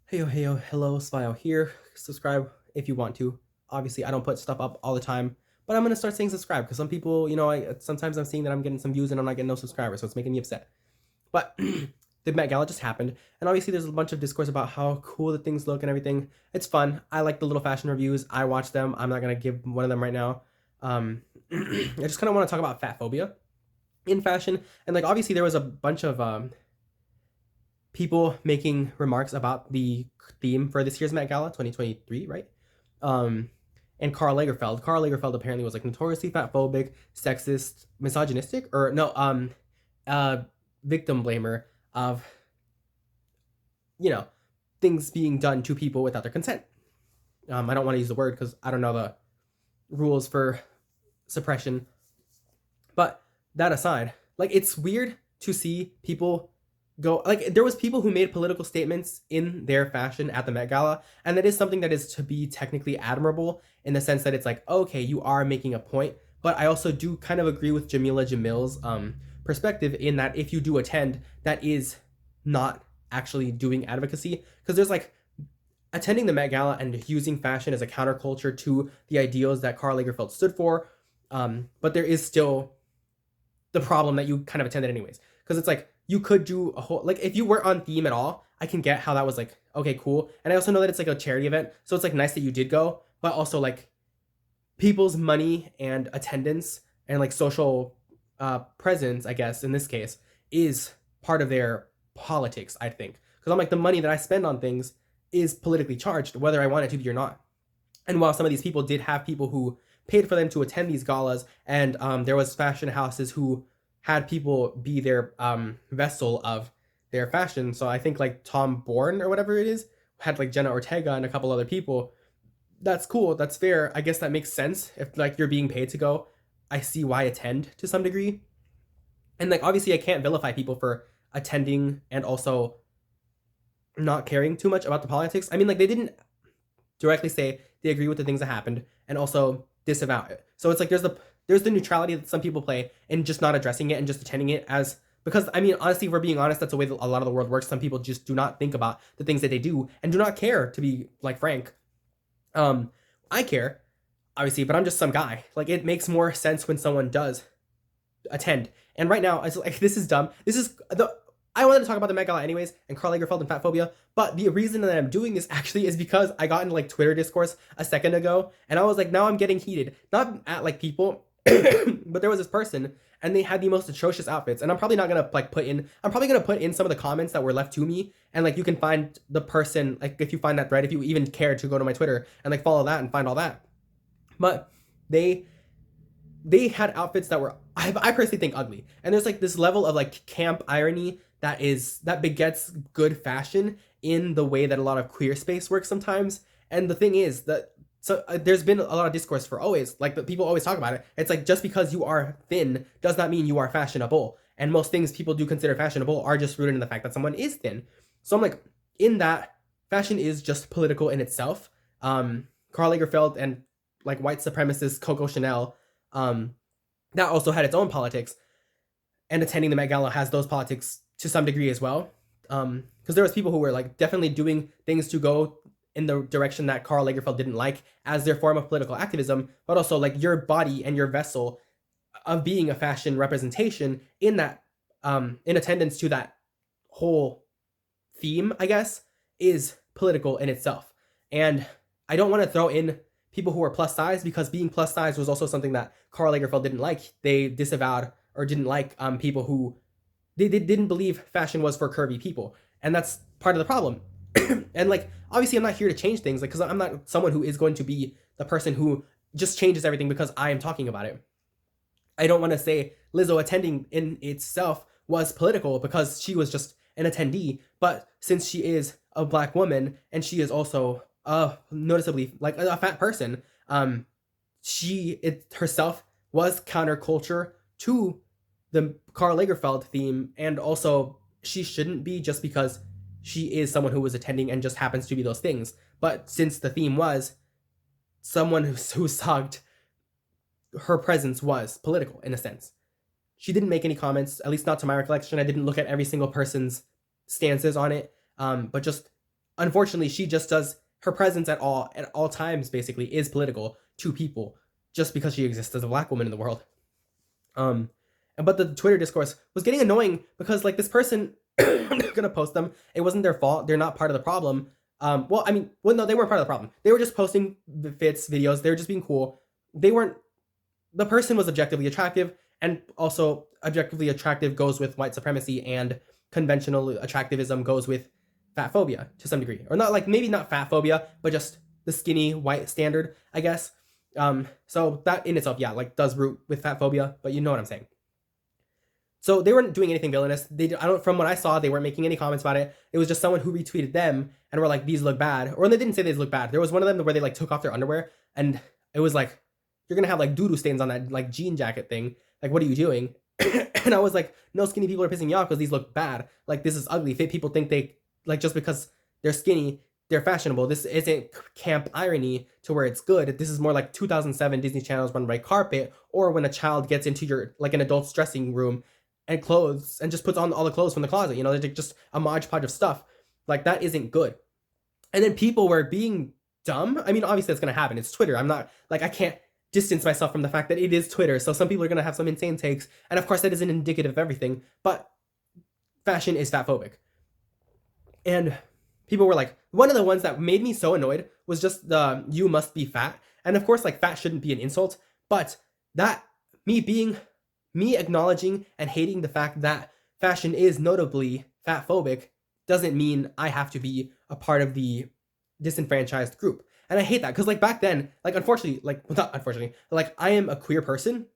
Hello, Smile here. Subscribe if you want to. Obviously, I don't put stuff up all the time, but I'm gonna start saying subscribe because some people, I sometimes I'm seeing that I'm getting some views and I'm not getting no subscribers, so it's making me upset. But the Met Gala just happened, and obviously there's a bunch of discourse about how cool the things look and everything. It's fun. I like the little fashion reviews. I watch them. I'm not gonna give one of them right now. I just kind of want to talk about fat phobia in fashion, and like obviously there was a bunch of people making remarks about the theme for this year's Met Gala 2023, right? Um, and Karl Lagerfeld apparently was like notoriously fat phobic, sexist, misogynistic, or no, uh, victim blamer of you know things being done to people without their consent. I don't want to use the word because I don't know the rules for suppression, but that aside, like it's weird to see people go like there was people who made political statements in their fashion at the Met Gala, and that is something that is to be technically admirable in the sense that it's like okay, you are making a point, but I also do kind of agree with Jamila Jamil's perspective in that if you do attend, that is not actually doing advocacy because there's like attending the Met Gala and using fashion as a counterculture to the ideals that Karl Lagerfeld stood for, but there is still the problem that you kind of attended anyways. Because it's like you could do a whole like if you weren't on theme at all, I can get how that was like okay, cool. And I also know that it's like a charity event, so it's like nice that you did go, but also like people's money and attendance and like social presence, I guess in this case, is part of their politics. I think because I'm like the money that I spend on things is politically charged, whether I want it to be or not. And while some of these people did have people who paid for them to attend these galas, and there was fashion houses who had people be their vessel of their fashion. So I think like Tom Bourne or whatever it is had like Jenna Ortega and a couple other people. That's cool. That's fair. I guess that makes sense. If like you're being paid to go, I see why attend to some degree. And like obviously I can't vilify people for attending and also not caring too much about the politics. I mean like they didn't directly say they agree with the things that happened and also disavow it. So it's like there's the neutrality that some people play in just not addressing it and just attending it as because I mean honestly, if we're being honest, that's the way that a lot of the world works. Some people just do not think about the things that they do and do not care. To be like frank, um, I care obviously, but I'm just some guy. Like it makes more sense when someone does attend. And right now, it's like this is dumb. This is the I wanted to talk about the Met Gala anyways, and Karl Lagerfeld and Fatphobia, but the reason that I'm doing this actually is because I got into like Twitter discourse a second ago, and I was like, now I'm getting heated, not at like people, but there was this person, and they had the most atrocious outfits, and I'm probably not gonna like I'm probably gonna put in some of the comments that were left to me, and like you can find the person, like if you find that thread, if you even care to go to my Twitter and like follow that and find all that, but they they had outfits that were I personally think ugly, and there's like this level of like camp irony that begets good fashion in the way that a lot of queer space works sometimes. And the thing is that there's been a lot of discourse for always like the people always talk about it. It's like just because you are thin does not mean you are fashionable, and most things people do consider fashionable are just rooted in the fact that someone is thin. So I'm like in that fashion is just political in itself. Karl Lagerfeld and like white supremacist Coco Chanel, um, that also had its own politics, and attending the Met Gala has those politics to some degree as well. Because there was people who were like definitely doing things to go in the direction that Karl Lagerfeld didn't like as their form of political activism, but also like your body and your vessel of being a fashion representation in that in attendance to that whole theme, I guess, is political in itself. And I don't want to throw in people who are plus size because being plus size was also something that Karl Lagerfeld didn't like. They disavowed or didn't like people who they didn't believe fashion was for curvy people, and that's part of the problem. And like obviously I'm not here to change things like because I'm not someone who is going to be the person who just changes everything because I am talking about it. I don't want to say Lizzo attending in itself was political because she was just an attendee, but since she is a black woman and she is also noticeably like a fat person, she it herself was counterculture to the Karl Lagerfeld theme, and also she shouldn't be just because she is someone who was attending and just happens to be those things. But since the theme was someone who sucked, her presence was political in a sense. She didn't make any comments, at least not to my recollection. I didn't look at every single person's stances on it, but just unfortunately, she just does her presence at all times basically is political to people just because she exists as a black woman in the world. Um, but the Twitter discourse was getting annoying because like this person gonna post them. It wasn't their fault. They're not part of the problem. Well, I mean, well, no, they weren't part of the problem. They were just posting fits videos. They were just being cool. They weren't. The person was objectively attractive, and also objectively attractive goes with white supremacy, and conventional attractivism goes with fat phobia to some degree, or not like maybe not fat phobia, but just the skinny white standard, I guess. So that in itself, yeah, like does root with fat phobia, but you know what I'm saying. So they weren't doing anything villainous. I don't, from what I saw, they weren't making any comments about it. It was just someone who retweeted them and were like, "These look bad," or they didn't say these look bad. There was one of them where they like took off their underwear, and it was like, "You're gonna have like doo-doo stains on that like jean jacket thing. Like, what are you doing?" And I was like, "No, skinny people are pissing me off because these look bad. Like, this is ugly. Fit people think they like just because they're skinny, they're fashionable. This isn't camp irony to where it's good. This is more like 2007 Disney Channel's Run Red Carpet, or when a child gets into your like an adult's dressing room and clothes and just puts on all the clothes from the closet. You know, they're just a modge podge of stuff. Like that isn't good." And then people were being dumb. I mean, obviously that's gonna happen. It's Twitter. I'm not like I can't distance myself from the fact that it is Twitter. So some people are gonna have some insane takes, and of course that isn't indicative of everything. But fashion is fatphobic, and people were like, one of the ones that made me so annoyed was just the "you must be fat," and of course like fat shouldn't be an insult, but that me acknowledging and hating the fact that fashion is notably fatphobic doesn't mean I have to be a part of the disenfranchised group. And I hate that because like back then, like unfortunately, like well, not unfortunately, like I am a queer person,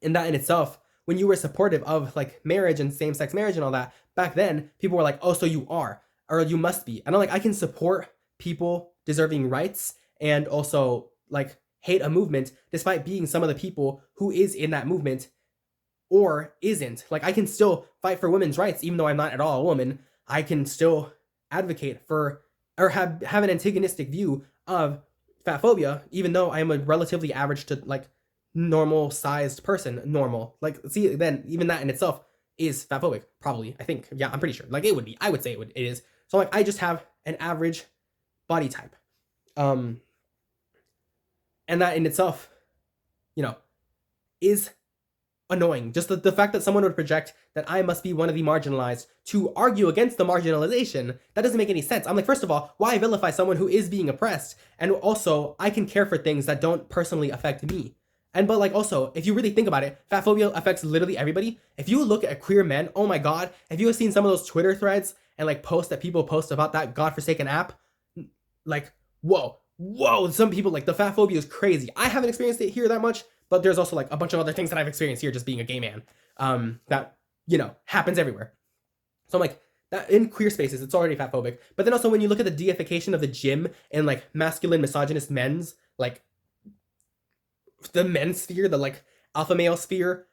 and that in itself, when you were supportive of like marriage and same-sex marriage and all that, back then people were like, "Oh, so you are, or you must be." And I'm like, I can support people deserving rights and also like hate a movement despite being some of the people who is in that movement or isn't. Like I can still fight for women's rights even though I'm not at all a woman. I can still advocate for or have an antagonistic view of fat phobia even though I'm a relatively average to like normal sized person. Normal. Like see, then even that in itself is fat phobic, probably. I think. Yeah, I'm pretty sure. Like it would be. I would say it is. So like I just have an average body type. And that in itself, you know, is annoying. Just the fact that someone would project that I must be one of the marginalized to argue against the marginalization, that doesn't make any sense. I'm like, first of all, why vilify someone who is being oppressed? And also, I can care for things that don't personally affect me. And but like also, if you really think about it, fat phobia affects literally everybody. If you look at queer men, oh my god, if you have seen some of those Twitter threads and like posts that people post about that godforsaken app, like, whoa, some people like the fat phobia is crazy. I haven't experienced it here that much, but there's also like a bunch of other things that I've experienced here just being a gay man. That, you know, happens everywhere. So I'm like, that in queer spaces, it's already fat phobic. But then also when you look at the deification of the gym and like masculine misogynist men's, like the men's sphere, the like alpha male sphere,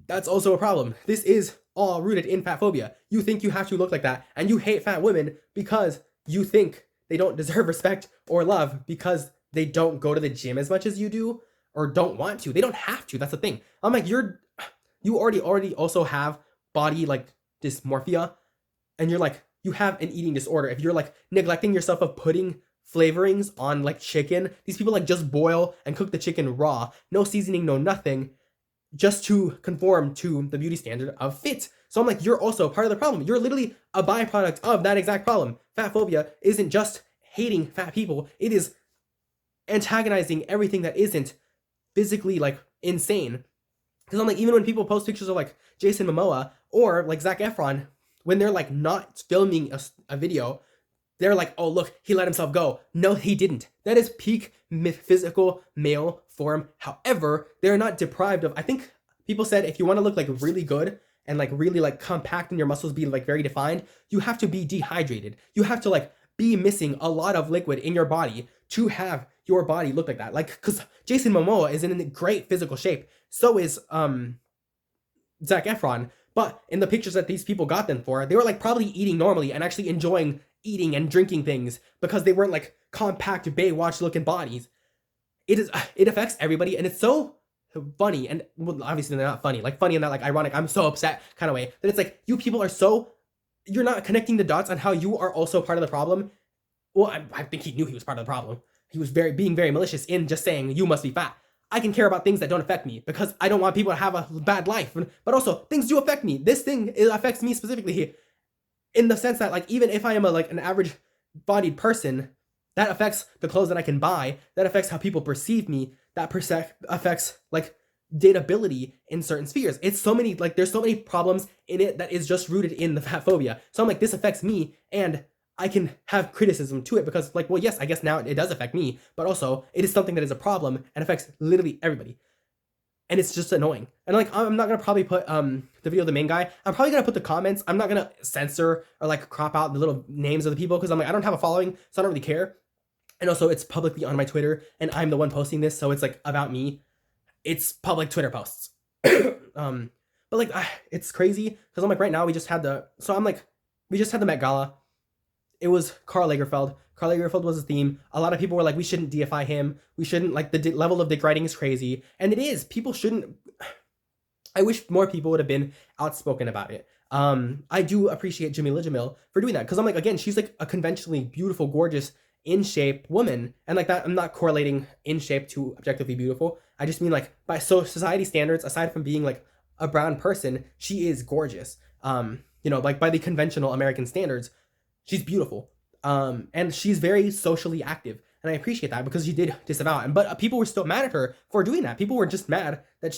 that's also a problem. This is all rooted in fat phobia. You think you have to look like that, and you hate fat women because you think they don't deserve respect or love because they don't go to the gym as much as you do or don't want to. They don't have to. That's the thing. I'm like, you already also have body like dysmorphia, and you're like, you have an eating disorder. If you're like neglecting yourself of putting flavorings on like chicken, these people like just boil and cook the chicken raw, no seasoning, no nothing, just to conform to the beauty standard of fit. So I'm like, you're also part of the problem. You're literally a byproduct of that exact problem. Fat phobia isn't just hating fat people, it is antagonizing everything that isn't physically like insane. Because I'm like, even when people post pictures of like Jason Momoa or like Zac Efron, when they're like not filming a video, they're like, "Oh look, he let himself go." No, he didn't. That is peak physical male form. However, they're not deprived of. I think people said if you want to look like really good and like really like compact and your muscles be like very defined, you have to be dehydrated. You have to like be missing a lot of liquid in your body to have your body look like that. Like, because Jason Momoa is in great physical shape. So is Zac Efron. But in the pictures that these people got them for, they were like probably eating normally and actually enjoying eating and drinking things because they weren't like compact Baywatch looking bodies. It affects everybody, and it's so funny, and well, obviously they're not funny, like funny in that like ironic, I'm so upset kind of way, that it's like you people are so, you're not connecting the dots on how you are also part of the problem, well, I think he knew he was part of the problem. He was being very malicious in just saying you must be fat. I can care about things that don't affect me because I don't want people to have a bad life. But also, things do affect me. This thing, it affects me specifically in the sense that, like, even if I am an average bodied person, that affects the clothes that I can buy. That affects how people perceive me. That affects like dateability in certain spheres. It's so many, like, there's so many problems in it that is just rooted in the fat phobia. So I'm like, this affects me, and I can have criticism to it because, like, well, yes, I guess now it does affect me, but also it is something that is a problem and affects literally everybody. And it's just annoying. And like, I'm not gonna probably put the video of the main guy. I'm probably gonna put the comments. I'm not gonna censor or like crop out the little names of the people because I'm like, I don't have a following, so I don't really care. And also, it's publicly on my Twitter, and I'm the one posting this, so it's like about me. It's public Twitter posts. But like, it's crazy because I'm like, right now we just had we just had the Met Gala. It was Karl Lagerfeld. Karl Lagerfeld was the theme. A lot of people were like, we shouldn't deify him. We shouldn't, like, the level of dick riding is crazy. And it is. People shouldn't. I wish more people would have been outspoken about it. I do appreciate Jamila Jamil for doing that because I'm like, again, she's like a conventionally beautiful, gorgeous, in shape woman. And like that, I'm not correlating in shape to objectively beautiful. I just mean like by society standards, aside from being like a brown person, she is gorgeous. Like by the conventional American standards, she's beautiful. And she's very socially active. And I appreciate that because she did disavow it. But people were still mad at her for doing that. People were just mad that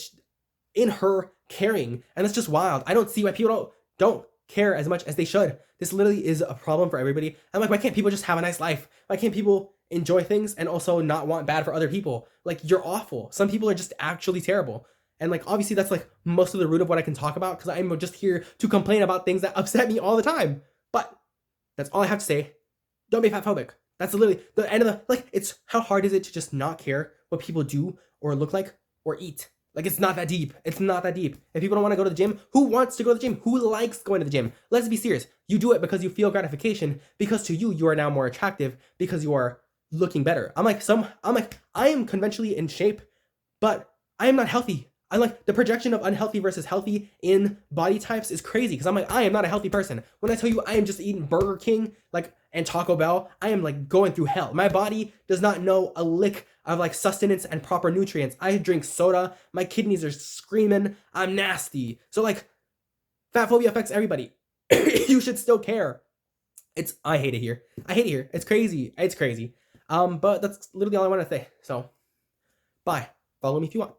in her caring. And that's just wild. I don't see why people don't care as much as they should. This literally is a problem for everybody. I'm like, why can't people just have a nice life? Why can't people enjoy things and also not want bad for other people? Like, you're awful. Some people are just actually terrible. And like, obviously that's like most of the root of what I can talk about because I'm just here to complain about things that upset me all the time. But that's all I have to say. Don't be fatphobic. That's literally the end of the, like, it's how hard is it to just not care what people do or look like or eat? Like, it's not that deep. It's not that deep. If people don't want to go to the gym, who wants to go to the gym? Who likes going to the gym? Let's be serious. You do it because you feel gratification, because to you, you are now more attractive, because you are looking better. I am conventionally in shape, but I am not healthy. I'm like, the projection of unhealthy versus healthy in body types is crazy because I'm like, I am not a healthy person. When I tell you I am just eating Burger King, like, and Taco Bell, I am like going through hell. My body does not know a lick of like sustenance and proper nutrients. I drink soda. My kidneys are screaming. I'm nasty. So like, fat phobia affects everybody. You should still care. I hate it here. I hate it here. It's crazy. It's crazy. But that's literally all I want to say. So, bye. Follow me if you want.